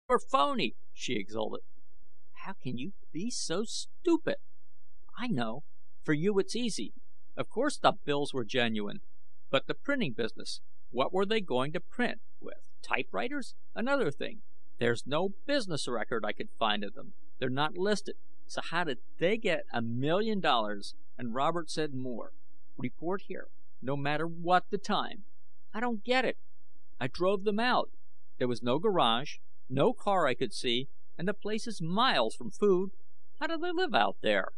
We're phony," she exulted. "How can you be so stupid?" "I know. For you it's easy. Of course the bills were genuine. But the printing business, what were they going to print with? Typewriters? Another thing, there's no business record I could find of them. They're not listed. So how did they get $1,000,000 and Robert said more? Report here, no matter what the time. I don't get it. I drove them out. There was no garage, no car I could see, and the place is miles from food. How do they live out there?"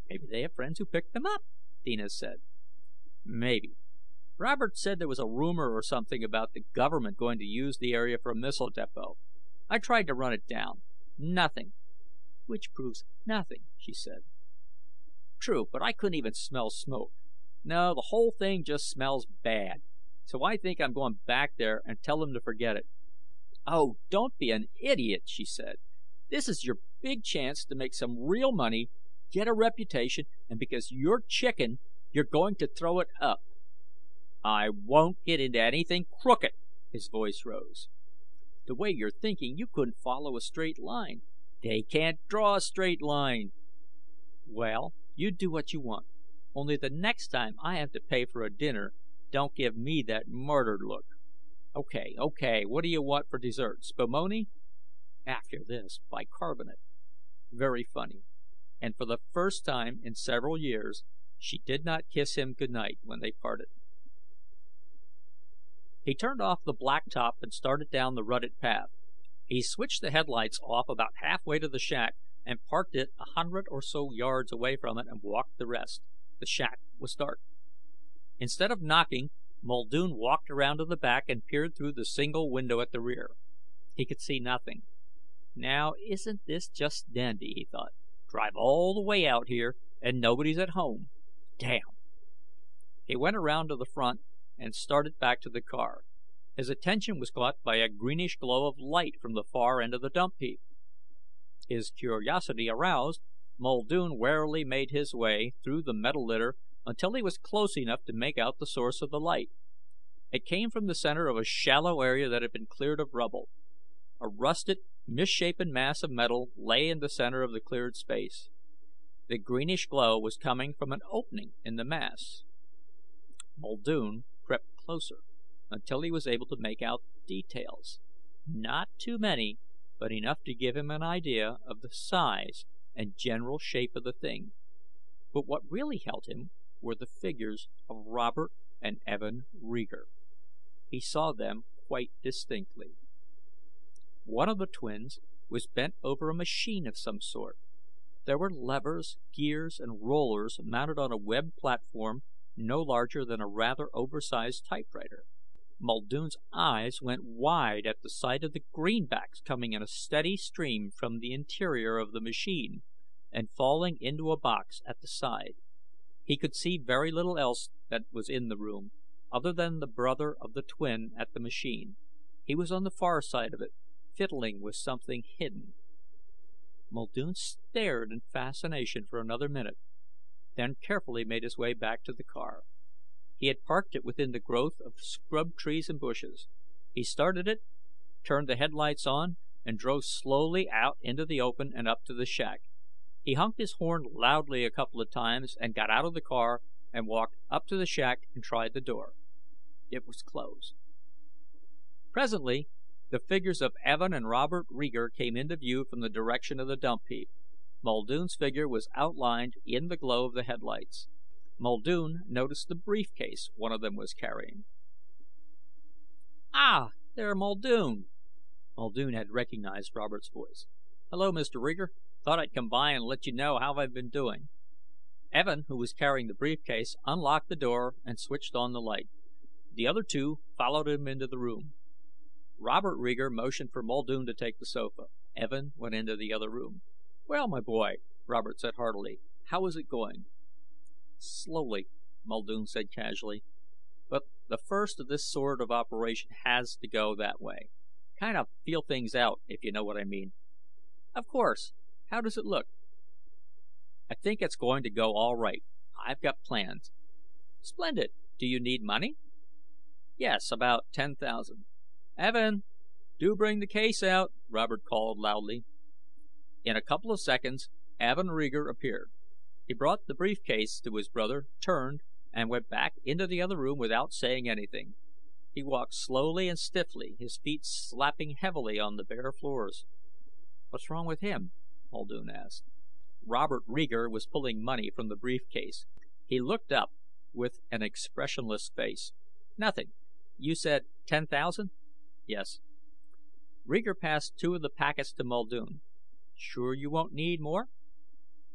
"Maybe they have friends who picked them up," Dina said. "Maybe. Robert said there was a rumor or something about the government going to use the area for a missile depot. I tried to run it down. Nothing." "Which proves nothing," she said. "True, but I couldn't even smell smoke. No, the whole thing just smells bad. So I think I'm going back there and tell them to forget it." "Oh, don't be an idiot," she said. "This is your big chance to make some real money, get a reputation, and because you're chicken, you're going to throw it up." "I won't get into anything crooked." His voice rose. "The way you're thinking, you couldn't follow a straight line." "They can't draw a straight line." "Well, you do what you want. Only the next time I have to pay for a dinner, don't give me that martyred look." Okay, what do you want for dessert? Spumoni?" "After this, bicarbonate." Very funny. And for the first time in several years, she did not kiss him goodnight when they parted. He turned off the blacktop and started down the rutted path. He switched the headlights off about halfway to the shack and parked it 100 or so yards away from it and walked the rest. The shack was dark. Instead of knocking, Muldoon walked around to the back and peered through the single window at the rear. He could see nothing. Now isn't this just dandy, he thought. Drive all the way out here and nobody's at home. Damn. He went around to the front and started back to the car. His attention was caught by a greenish glow of light from the far end of the dump heap. His curiosity aroused, Muldoon warily made his way through the metal litter until he was close enough to make out the source of the light. It came from the center of a shallow area that had been cleared of rubble. A rusted, misshapen mass of metal lay in the center of the cleared space. The greenish glow was coming from an opening in the mass. Muldoon crept closer until he was able to make out details. Not too many, but enough to give him an idea of the size and general shape of the thing. But what really held him were the figures of Robert and Evan Reeger. He saw them quite distinctly. One of the twins was bent over a machine of some sort. There were levers, gears, and rollers mounted on a webbed platform no larger than a rather oversized typewriter. Muldoon's eyes went wide at the sight of the greenbacks coming in a steady stream from the interior of the machine and falling into a box at the side. He could see very little else that was in the room, other than the brother of the twin at the machine. He was on the far side of it, fiddling with something hidden. Muldoon stared in fascination for another minute, then carefully made his way back to the car. He had parked it within the growth of scrub trees and bushes. He started it, turned the headlights on, and drove slowly out into the open and up to the shack. He honked his horn loudly a couple of times and got out of the car and walked up to the shack and tried the door. It was closed. Presently, the figures of Evan and Robert Reeger came into view from the direction of the dump heap. Muldoon's figure was outlined in the glow of the headlights. Muldoon noticed the briefcase one of them was carrying. "Ah, there, Muldoon." Muldoon had recognized Robert's voice. "Hello, Mr. Reeger. Thought I'd come by and let you know how I've been doing." Evan, who was carrying the briefcase, unlocked the door and switched on the light. The other two followed him into the room. Robert Reeger motioned for Muldoon to take the sofa. Evan went into the other room. "Well, my boy," Robert said heartily, "how is it going?" "Slowly," Muldoon said casually. "But the first of this sort of operation has to go that way. Kind of feel things out, if you know what I mean." "Of course. How does it look?" "I think it's going to go all right. I've got plans." "Splendid. Do you need money?" "Yes, about 10,000. Evan, Do bring the case out, Robert called loudly. In a couple of seconds, Evan Rieger appeared. He brought the briefcase to his brother, turned, and went back into the other room without saying anything. He walked slowly and stiffly, his feet slapping heavily on the bare floors. "What's wrong with him?" Muldoon asked. Robert Rieger was pulling money from the briefcase. He looked up with an expressionless face. "Nothing. You said 10,000? "Yes." Rieger passed 2 of the packets to Muldoon. "Sure you won't need more?"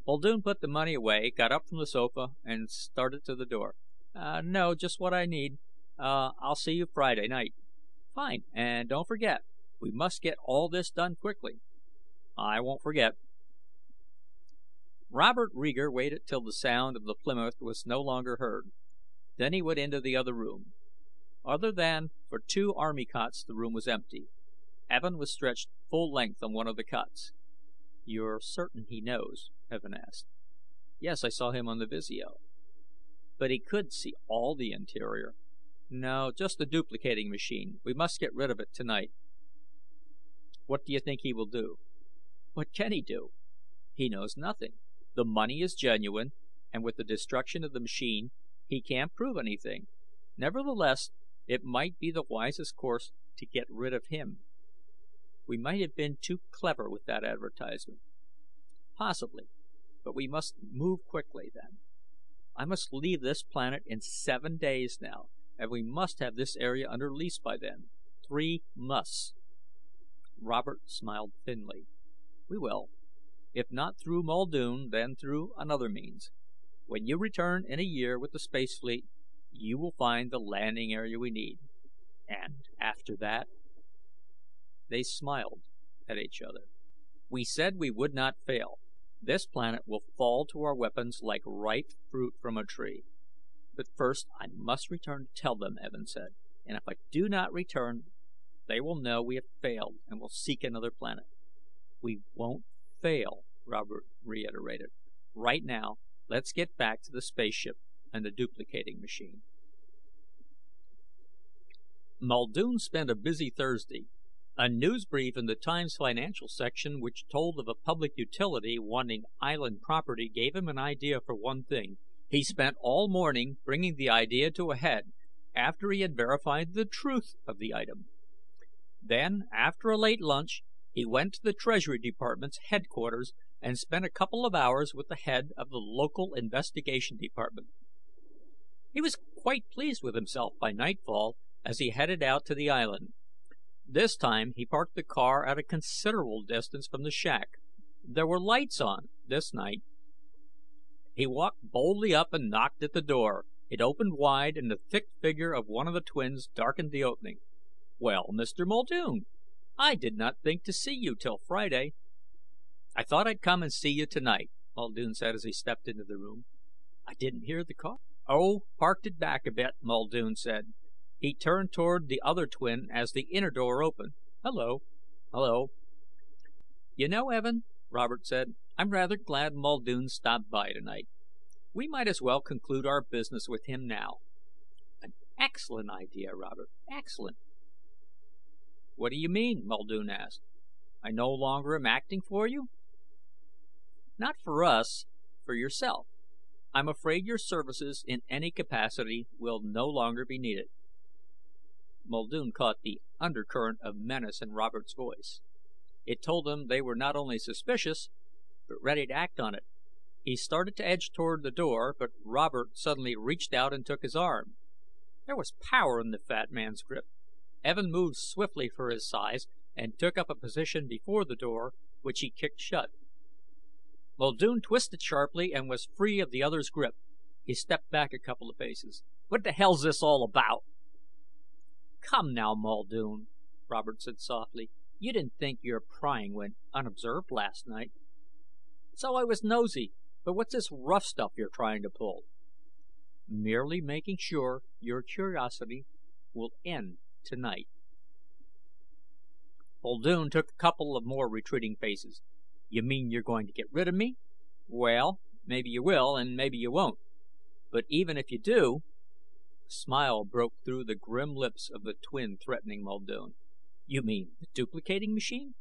Muldoon put the money away, got up from the sofa, and started to the door. "No, just what I need. I'll see you Friday night." "Fine. And don't forget, we must get all this done quickly." "I won't forget." Robert Rieger waited till the sound of the Plymouth was no longer heard. Then he went into the other room. Other than for 2 army cots, the room was empty. Evan was stretched full length on one of the cots. "You're certain he knows?" Evan asked. "Yes, I saw him on the Visio." "But he could see all the interior." "No, just the duplicating machine. We must get rid of it tonight." "What do you think he will do?" "What can he do? He knows nothing. The money is genuine, and with the destruction of the machine, he can't prove anything. Nevertheless, it might be the wisest course to get rid of him. We might have been too clever with that advertisement." "Possibly. But we must move quickly, then. I must leave this planet in 7 days now, and we must have this area under lease by then. 3 musts." Robert smiled thinly. "We will. If not through Muldoon, then through another means. When you return in a year with the space fleet, you will find the landing area we need. And after that?" They smiled at each other. "We said we would not fail. This planet will fall to our weapons like ripe fruit from a tree. But first I must return to tell them," Evans said. "And if I do not return, they will know we have failed and will seek another planet." "We won't fail," Robert reiterated. "Right now, let's get back to the spaceship and the duplicating machine." Muldoon spent a busy Thursday. A news brief in the Times financial section which told of a public utility wanting island property gave him an idea for one thing. He spent all morning bringing the idea to a head, after he had verified the truth of the item. Then, after a late lunch, he went to the Treasury Department's headquarters and spent a couple of hours with the head of the local investigation department. He was quite pleased with himself by nightfall as he headed out to the island. This time he parked the car at a considerable distance from the shack. There were lights on, this night. He walked boldly up and knocked at the door. It opened wide and the thick figure of one of the twins darkened the opening. "Well, Mr. Muldoon, I did not think to see you till Friday." "I thought I'd come and see you tonight," Muldoon said as he stepped into the room. "I didn't hear the car." "Oh, parked it back a bit," Muldoon said. He turned toward the other twin as the inner door opened. "Hello." "Hello." "You know, Evan," Robert said, "I'm rather glad Muldoon stopped by tonight. We might as well conclude our business with him now." "An excellent idea, Robert. Excellent." "What do you mean?" Muldoon asked. "I no longer am acting for you?" "Not for us. For yourself. I'm afraid your services in any capacity will no longer be needed." Muldoon caught the undercurrent of menace in Robert's voice. It told him they were not only suspicious, but ready to act on it. He started to edge toward the door, but Robert suddenly reached out and took his arm. There was power in the fat man's grip. Evan moved swiftly for his size and took up a position before the door, which he kicked shut. Muldoon twisted sharply and was free of the other's grip. He stepped back a couple of paces. "What the hell's this all about?" "Come now, Muldoon," Robert said softly. "You didn't think your prying went unobserved last night." "So I was nosy, but what's this rough stuff you're trying to pull?" "Merely making sure your curiosity will end tonight." Muldoon took a couple of more retreating paces. "You mean you're going to get rid of me? Well, maybe you will and maybe you won't. But even if you do—" A smile broke through the grim lips of the twin threatening Muldoon. You mean the duplicating machine?